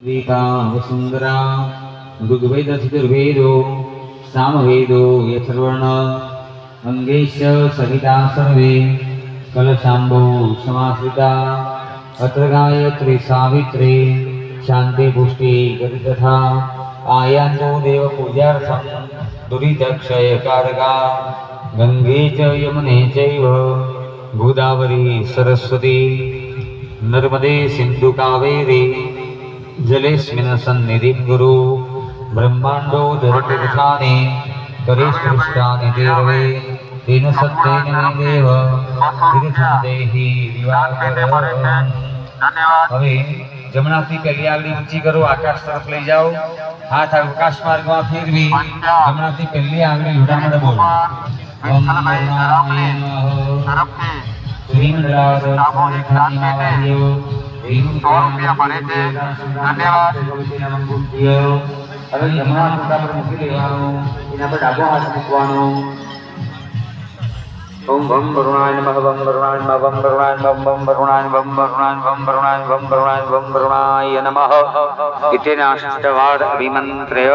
वेदा वसुंधरा ऋग्वेद चतुर्वेदो सामवेदो यथर्वण अंगेश सहिता सर्वे कलशाम्बो समाश्रिता अत्र गायत्री सावित्री शांति पुष्टि गति तथा आयान्तो देव पूजार्थं दुरितक्षय कारका गंगे च यमुने चैव गोदावरी सरस्वती नर्मदे सिंधु कावेरी जलेस्मिन् सन्निधिं गुरु ब्रह्मांडो दरतिर्थानि करेष्टृष्टानि ते रवे तेन सत्तेन मे देव तीर्थं देहि दिवाकर। હવે જમણાથી પહેલી આંગળી ઊંચી કરો, આકાશ તરફ લઈ જાઓ, હાથ આકાશ માર્ગમાં ફેરવી જમણાથી પહેલી આંગળી લુડામણ બોલો ઓમ નમઃ શ્રીમંદરાજ સ્વામી માવાયો હવે જમણા મોઢા પર મૂકી દેવાનું, એના પર ડાબો હાથ મૂકવાનો। ओम भम वरुणाय नमः भम वरुणाय नमः भम वरुणाय भम भम वरुणाय भम वरुणाय भम वरुणाय भम वरुणाय भम वरुणाय नमः इत्येनाष्टवाद अभिमन्त्र्य।